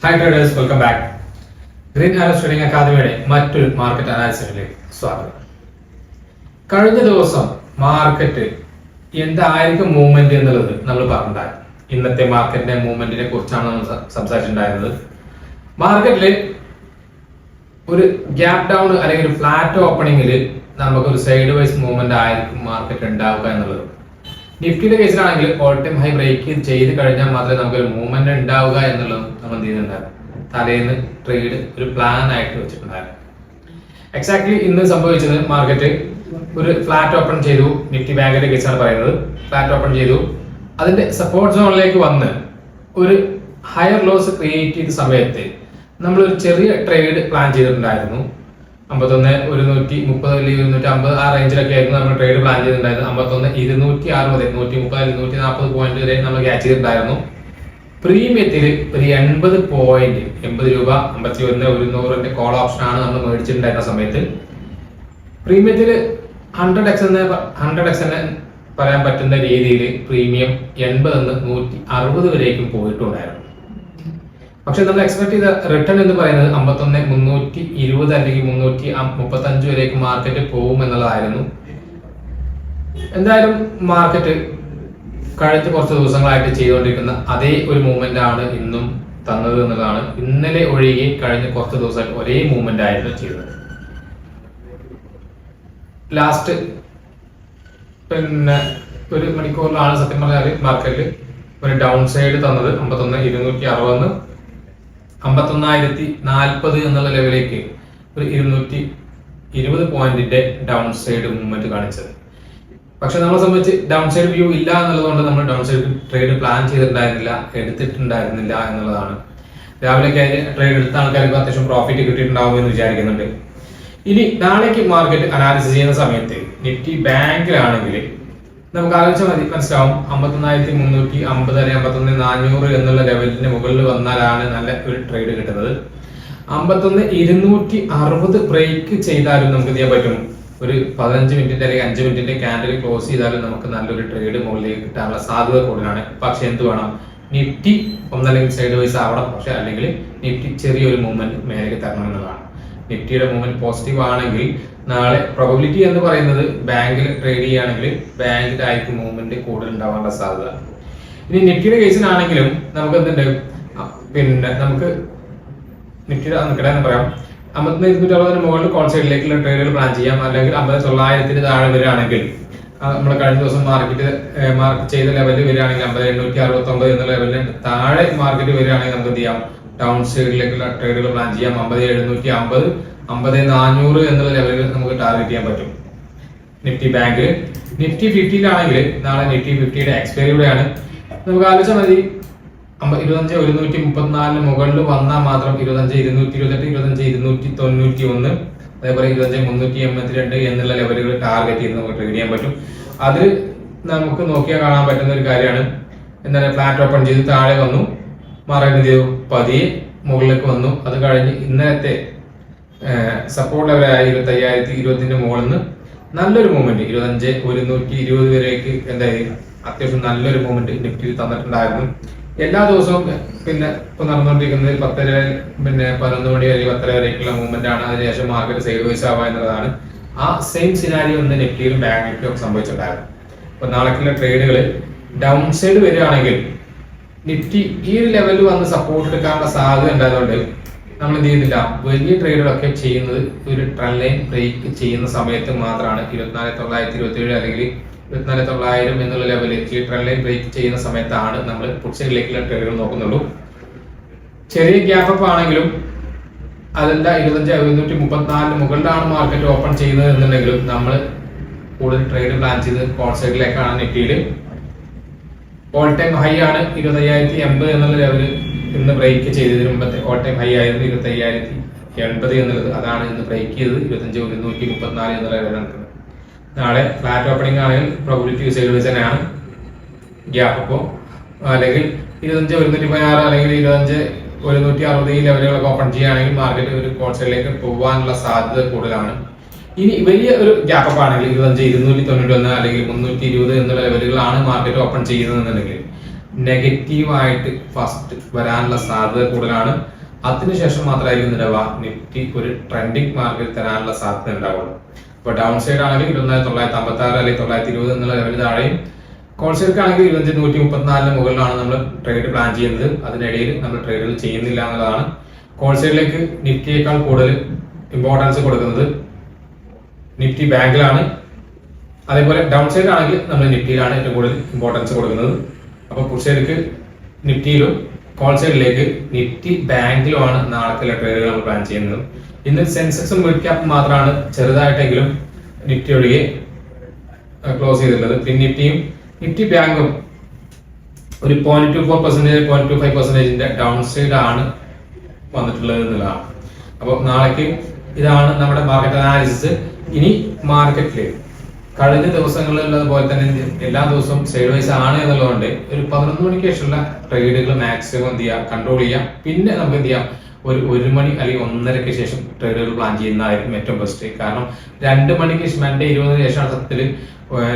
Hi traders, welcome back. Green arrow trading അക്കാദമിയുടെ മറ്റൊരു market അനാലിസിസിലേക്ക് സ്വാഗതം. കഴിഞ്ഞ ദിവസം മാർക്കറ്റ് എന്തായിരിക്കും മൂവ്മെന്റ് എന്നുള്ളത് നമ്മൾ പറഞ്ഞിട്ടുണ്ടായി. ഇന്നത്തെ മാർക്കറ്റിന്റെ മൂവ്മെന്റിനെ കുറിച്ചാണ് നമ്മൾ സംസാരിച്ചിട്ടുണ്ടായിരുന്നത്. മാർക്കറ്റിൽ ഒരു ഗ്യാപ് ഡൗൺ അല്ലെങ്കിൽ ഒരു ഫ്ലാറ്റ് ഓപ്പണിംഗിൽ നമുക്കൊരു സൈഡ് വൈസ് മൂവ്മെന്റ് ആയിരിക്കും മാർക്കറ്റ് ഉണ്ടാവുക എന്നുള്ളത്. നിഫ്റ്റിയുടെ കേസിലാണെങ്കിൽ ഓൾ ടൈം ഹൈ ബ്രേക്ക് ചെയ്ത് കഴിഞ്ഞാൽ മാത്രമേ നമുക്കൊരു മൂവ്മെന്റ് ഉണ്ടാവുക എന്നുള്ളത് നമ്മൾ എന്ത് ചെയ്യുന്നുണ്ടായിരുന്നു. തലേന്ന് ട്രേഡ് ഒരു പ്ലാൻ ആയിട്ട് വെച്ചിട്ടുണ്ടായിരുന്നു. എക്സാക്ട്ലി ഇന്ന് സംഭവിച്ചത് മാർക്കറ്റ് ഒരു ഫ്ലാറ്റ് ഓപ്പൺ ചെയ്തു. നിഫ്റ്റി ബാങ്കിന്റെ കേസാണ് പറയുന്നത്. ഫ്ലാറ്റ് ഓപ്പൺ ചെയ്തു, അതിന്റെ സപ്പോർട്ട് സോണിലേക്ക് വന്ന് ഒരു ഹയർ ലോസ് ക്രിയേറ്റ് ചെയ്ത സമയത്ത് നമ്മളൊരു ചെറിയ ട്രേഡ് പ്ലാൻ ചെയ്തിട്ടുണ്ടായിരുന്നു. 51 130 അല്ലെങ്കിൽ 250 ആ റേഞ്ചിലൊക്കെ ആയിരുന്നു നമ്മൾ ട്രേഡ് പ്ലാൻ ചെയ്തിട്ടുണ്ടായിരുന്നു. 51 260 130 140 പോയിന്റ് വരെ നമ്മൾ ക്യാച്ച് ചെയ്തിട്ടുണ്ടായിരുന്നു. പ്രീമിയത്തിൽ ഒരു 80 പോയിന്റ് 80 രൂപ 51 100 കോൾ ഓപ്ഷൻ ആണ് നമ്മൾ മേടിച്ചിട്ടുണ്ടായിരുന്ന സമയത്ത്. പ്രീമിയത്തിൽ 100x എന്ന് പറയാൻ പറ്റുന്ന രീതിയിൽ പ്രീമിയം 80 നിന്ന് 160 വരേക്കും പോയിട്ടുണ്ടായിരുന്നു. പക്ഷെ നമ്മൾ എക്സ്പെക്ട് ചെയ്ത റിട്ടേൺ എന്ന് പറയുന്നത് 51 320 അല്ലെങ്കിൽ 335 വരേക്ക് മാർക്കറ്റ് പോകും എന്നുള്ളതായിരുന്നു. എന്തായാലും മാർക്കറ്റ് കഴിഞ്ഞ കുറച്ച് ദിവസങ്ങളായിട്ട് ചെയ്തുകൊണ്ടിരിക്കുന്ന അതേ ഒരു മൂവ്മെന്റ് ആണ് ഇന്നും തന്നത് എന്നുള്ളതാണ്. ഇന്നലെ ഒഴികെ കഴിഞ്ഞ കുറച്ച് ദിവസമായിട്ട് ഒരേ മൂവ്മെന്റ് ആയിരുന്നു ചെയ്തത്. ലാസ്റ്റ് ഒരു മണിക്കൂറിലാണ് സത്യം പറഞ്ഞാൽ മാർക്കറ്റിൽ ഒരു ഡൗൺ സൈഡ് തന്നത്. 51 260 51,040 എന്നുള്ള ലെവലിലേക്ക് ഒരു 220 പോയിന്റിന്റെ ഡൗൺ സൈഡ് മൂവ്മെന്റ് കാണിച്ചത്. പക്ഷെ നമ്മളെ സംബന്ധിച്ച് ഡൗൺ സൈഡ് വ്യൂ ഇല്ല എന്നുള്ളതുകൊണ്ട് നമ്മൾ ഡൗൺ സൈഡ് ട്രേഡ് പ്ലാൻ എടുത്തിട്ടുണ്ടായിരുന്നില്ല എന്നുള്ളതാണ്. രാവിലെ ട്രേഡ് എടുത്ത ആൾക്കാർക്ക് അത്യാവശ്യം പ്രോഫിറ്റ് കിട്ടിയിട്ടുണ്ടാവും എന്ന് വിചാരിക്കുന്നുണ്ട്. ഇനി നാളേക്ക് മാർക്കറ്റ് അനാലിസിസ് ചെയ്യുന്ന സമയത്ത് നിഫ്റ്റി ബാങ്കിലാണെങ്കിൽ നമുക്ക് ആലോചിച്ചാൽ മനസ്സിലാവും 51,350 അല്ലെങ്കിൽ 51,400 എന്നുള്ള ലെവലിന് മുകളിൽ വന്നാലാണ് നല്ല ഒരു ട്രേഡ് കിട്ടുന്നത്. 51,260 ബ്രേക്ക് ചെയ്താലും നമുക്ക് ചെയ്യാൻ പറ്റും. ഒരു 15 മിനിറ്റിന്റെ അല്ലെങ്കിൽ 5 മിനിറ്റിന്റെ ക്യാൻഡിൽ ക്ലോസ് ചെയ്താലും നമുക്ക് നല്ലൊരു ട്രേഡ് മുകളിലേക്ക് കിട്ടാനുള്ള സാധ്യത കൂടുതലാണ്. പക്ഷെ എന്ത് വേണം, നിഫ്റ്റി ഒന്നല്ലെങ്കിൽ സൈഡ് വൈസ് ആവണം, പക്ഷെ അല്ലെങ്കിൽ നിഫ്റ്റി ചെറിയൊരു മൂവ്മെന്റ് മേലേക്ക് തരണം എന്നുള്ളതാണ്. നിഫ്റ്റിയുടെ മൂവ്മെന്റ് പോസിറ്റീവ് ആണെങ്കിൽ നാളെ പ്രോബബിലിറ്റി എന്ന് പറയുന്നത് ബാങ്കിൽ ട്രേഡ് ചെയ്യുകയാണെങ്കിൽ ബാങ്കിലായിരിക്കും മൂവ്മെന്റ് കൂടുതൽ ഉണ്ടാവാനുള്ള സാധ്യത. ഇനി നിഫ്റ്റിയുടെ കേസിലാണെങ്കിലും നമുക്ക് എന്തുണ്ട്, നമുക്ക് നിഫ്റ്റിയുടെ നിൽക്കട്ടെ പറയാം. 51,260 മുകളിൽ കോൾ സൈഡിലേക്കുള്ള ട്രേഡുകൾ പ്ലാൻ ചെയ്യാം. അല്ലെങ്കിൽ 50,900 താഴെ വരികയാണെങ്കിൽ നമ്മൾ കഴിഞ്ഞ ദിവസം മാർക്ക് ചെയ്ത ലെവലിൽ വരികയാണെങ്കിൽ 50,869 എന്ന ലെവലിന് താഴെ മാർക്കറ്റ് വരികയാണെങ്കിൽ നമുക്ക് എന്ത് ചെയ്യാം, ഡൗൺ സൈഡിലേക്കുള്ള ട്രേഡുകൾ പ്ലാൻ ചെയ്യാം. 50,750 50,400 എന്നുള്ള ലെവലിൽ നമുക്ക് ടാർഗറ്റ് ചെയ്യാൻ പറ്റും. നിഫ്റ്റി ബാങ്കിൽ നിഫ്റ്റി 50-ലാണെങ്കിൽ നാളെ നിഫ്റ്റി 50യുടെ എക്സ്പയറിയുടെയാണ്. നമുക്ക് ആലോചിച്ചാൽ മതി, 25,134 മുകളിൽ വന്നാൽ മാത്രം 25,228 25,291 അതേപോലെ 25,382 എന്നുള്ള ലെവലുകൾ ടാർഗറ്റ് ചെയ്ത് നമുക്ക് ട്രേഡ് ചെയ്യാൻ പറ്റും. അത് നമുക്ക് നോക്കിയാൽ കാണാൻ പറ്റുന്ന ഒരു കാര്യമാണ്. എന്താണ്, ഫ്ലാറ്റ് ഓപ്പൺ ചെയ്ത് താഴെ വന്നു, മാർക്കറ്റ് ചെയ്തു പതിയെ മുകളിലേക്ക് വന്നു. അത് കഴിഞ്ഞ് ഇന്നലത്തെ സപ്പോർട്ട് ലെവലായ 25,020 മുകളിൽ നിന്ന് നല്ലൊരു മൂവ്മെന്റ് 25,120 വരേക്ക് എന്തായാലും അത്യാവശ്യം നല്ലൊരു മൂവ്മെന്റ് നിഫ്റ്റിയിൽ തന്നിട്ടുണ്ടായിരുന്നു. എല്ലാ ദിവസവും ഇപ്പൊ നടന്നുകൊണ്ടിരിക്കുന്നത് 11 മണി വരെ 10 വരേക്കുള്ള മൂവ്മെന്റ് ആണ്. അതിനുശേഷം മാർക്കറ്റ് സൈഡ് വൈസ് ആവുക എന്നുള്ളതാണ്. ആ സെയിം സിനാരിയോ ഒന്ന് നിഫ്റ്റിയിലും ബാങ്ക് നിഫ്റ്റിയും ഒക്കെ സംഭവിച്ചിട്ടുണ്ടായിരുന്നു. അപ്പൊ നാളേക്കുള്ള ട്രേഡുകൾ ഡൗൺ സൈഡ് വരികയാണെങ്കിൽ നിഫ്റ്റി ഈ ഒരു ലെവലിൽ വന്ന് സപ്പോർട്ട് എടുക്കാനുള്ള സാധ്യത ഉണ്ടായതുകൊണ്ട് നമ്മൾ എന്ത് ചെയ്യുന്നില്ല, വലിയ ട്രേഡുകളൊക്കെ ചെയ്യുന്നത് ഒരു ട്രെൻഡ് ലൈൻ ബ്രേക്ക് ചെയ്യുന്ന സമയത്ത് മാത്രമാണ്. 24,927 അല്ലെങ്കിൽ 24,900 എന്നുള്ള ലെവലിൽ ഈ ട്രെൻഡ് ലൈൻ ബ്രേക്ക് ചെയ്യുന്ന സമയത്താണ് നമ്മൾ പുട്ട് സൈഡിലേക്കുള്ള ട്രേഡുകൾ നോക്കുന്നുള്ളൂ. ചെറിയ ഗ്യാപ്പ് അപ്പ് ആണെങ്കിലും അതല്ല 25,134 മുകളിലാണ് മാർക്കറ്റ് ഓപ്പൺ ചെയ്യുന്നത് എന്നുണ്ടെങ്കിലും നമ്മൾ കൂടുതൽ ട്രേഡ് പ്ലാൻ ചെയ്ത് കോൾ സൈഡിലേക്കാണ്. നിഫ്റ്റിയിൽ ഓൾ ടൈം ഹൈ ആണ് 25,080 എന്നുള്ള ലെവല് ഇന്ന് ബ്രേക്ക് ചെയ്തതിന് മുമ്പത്തെ ഓൾ ടൈം ഹൈ ആയിരുന്നു 25,080 എന്നുള്ളത്. അതാണ് ഇന്ന് ബ്രേക്ക് ചെയ്തത് 25,134 എന്നുള്ള ലെവലാണ്. നാളെ ഫ്ലാറ്റ് ഓപ്പണിംഗ് ആണെങ്കിൽ പ്രോബബിലിറ്റി സൈഡ് വൈസ് തന്നെയാണ്. ഗ്യാപ്പ് അപ്പോ അല്ലെങ്കിൽ 25,116 അല്ലെങ്കിൽ 25,160 ഈ ലെവലുകളൊക്കെ ഓപ്പൺ ചെയ്യുകയാണെങ്കിൽ മാർക്കറ്റ് ഒരു കോൾ സൈഡിലേക്ക് പോകാനുള്ള സാധ്യത കൂടുതലാണ്. ഇനി വലിയ ഒരു ഗ്യാപ്പ് അപ്പ് ആണെങ്കിൽ 25,291 അല്ലെങ്കിൽ 320 എന്നുള്ള ലെവലുകളാണ് മാർക്കറ്റ് ഓപ്പൺ ചെയ്യുന്നതെന്നുണ്ടെങ്കിൽ നെഗറ്റീവായിട്ട് ഫസ്റ്റ് വരാനുള്ള സാധ്യത കൂടുതലാണ്. അതിനുശേഷം മാത്രമായിരിക്കും നിലവാ നിഫ്റ്റി ഒരു ട്രെൻഡിങ് മാർക്കറ്റ് തരാനുള്ള സാധ്യത ഉണ്ടാവുള്ളൂ. ഇപ്പോൾ ഡൗൺ സൈഡ് ആണെങ്കിൽ 29,956 അല്ലെങ്കിൽ 920 എന്നുള്ള ലെവൽ താഴെയും, കോൾ സൈഡ് ആണെങ്കിൽ 25,134 മുകളിലാണ് നമ്മൾ ട്രേഡ് പ്ലാൻ ചെയ്യുന്നത്. അതിനിടയിൽ നമ്മൾ ട്രേഡുകൾ ചെയ്യുന്നില്ല എന്നുള്ളതാണ്. കോൾ സൈഡിലേക്ക് നിഫ്റ്റിയേക്കാൾ കൂടുതൽ ഇമ്പോർട്ടൻസ് കൊടുക്കുന്നത് നിഫ്റ്റി ബാങ്കിലാണ്. അതേപോലെ ഡൗൺ സൈഡ് ആണെങ്കിൽ നമ്മൾ നിഫ്റ്റിയിലാണ് ഏറ്റവും കൂടുതൽ ഇമ്പോർട്ടൻസ് കൊടുക്കുന്നത്. അപ്പോൾ പുഷ് സൈഡിലേക്ക് നിഫ്റ്റിയിലും കോൾ സൈഡിലേക്ക് നിഫ്റ്റി ബാങ്കിലുമാണ് നാളത്തെ ട്രേഡുകൾ നമ്മൾ പ്ലാൻ ചെയ്യുന്നത്. ഇന്ന് സെൻസെക്സും മിഡ് ക്യാപ്പ് മാത്രമാണ് ചെറുതായിട്ടെങ്കിലും നിഫ്റ്റി ഒഴികെ ക്ലോസ് ചെയ്തിട്ടുള്ളത്. പിന്നെ നിഫ്റ്റി ബാങ്കും ഒരു 0.24%, 0.25% ഡൗൺ സൈഡ് ആണ് വന്നിട്ടുള്ളത് എന്നുള്ളതാണ്. അപ്പോൾ നാളേക്ക് ഇതാണ് നമ്മുടെ മാർക്കറ്റ് അനാലിസിസ്. ഇനി മാർക്കറ്റില് കഴിഞ്ഞ ദിവസങ്ങളിലുള്ളത് പോലെ തന്നെ എല്ലാ ദിവസവും സൈഡ് വൈസ് ആണ് എന്നുള്ളതുകൊണ്ട് ഒരു 11 മണിക്ക് ശേഷമുള്ള ട്രേഡുകൾ മാക്സിമം എന്ത് ചെയ്യാം, കൺട്രോൾ ചെയ്യാം. പിന്നെ നമുക്ക് എന്ത് ചെയ്യാം, ഒരു 1 മണി അല്ലെങ്കിൽ 1:30 ശേഷം ട്രേഡുകൾ പ്ലാൻ ചെയ്യുന്നതായിരിക്കും ഏറ്റവും ബെസ്റ്റ്. കാരണം 2 മണിക്ക് മൺഡേ 20 ശേഷമാണ് സത്യത്തിൽ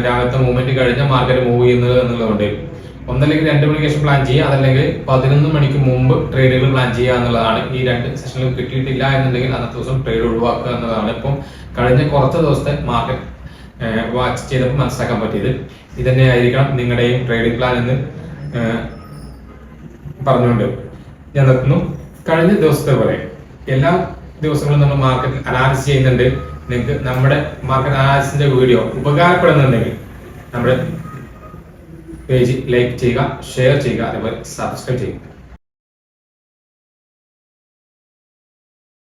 രാവിലത്തെ മൂവ്മെന്റ് കഴിഞ്ഞ മാർക്കറ്റ് മൂവ് ചെയ്യുന്നത് എന്നുള്ളതുകൊണ്ട് ഒന്നല്ലെങ്കിൽ 2 മണിക്ക് ശേഷം പ്ലാൻ ചെയ്യുക, അതല്ലെങ്കിൽ 11 മണിക്ക് മുമ്പ് ട്രേഡുകൾ പ്ലാൻ ചെയ്യുക എന്നുള്ളതാണ്. ഈ 2 സെഷനിൽ കിട്ടിയിട്ടില്ല എന്നുണ്ടെങ്കിൽ അന്നത്തെ ദിവസം ട്രേഡ് ഒഴിവാക്കുക എന്നുള്ളതാണ്. ഇപ്പം കഴിഞ്ഞ കുറച്ച് ദിവസത്തെ മാർക്കറ്റ് വാച്ച് ചെയ്തപ്പോൾ മനസ്സിലാക്കാൻ പറ്റിയത് ഇതന്നെ ആയിരിക്കണം നിങ്ങളുടെയും ട്രേഡിംഗ് പ്ലാൻ എന്ന് പറഞ്ഞുകൊണ്ട് ഞാൻ നിർത്തുന്നു. കഴിഞ്ഞ ദിവസത്തെ പോലെ എല്ലാ ദിവസങ്ങളും നമ്മൾ മാർക്കറ്റ് അനാലിസിസ് ചെയ്യുന്നുണ്ട്. നിങ്ങൾക്ക് നമ്മുടെ മാർക്കറ്റ് അനാലിസിന്റെ വീഡിയോ ഉപകാരപ്പെടുന്നുണ്ടെങ്കിൽ നമ്മുടെ പേജ് ലൈക്ക് ചെയ്യുക, ഷെയർ ചെയ്യുക, അതേപോലെ സബ്സ്ക്രൈബ് ചെയ്യുക.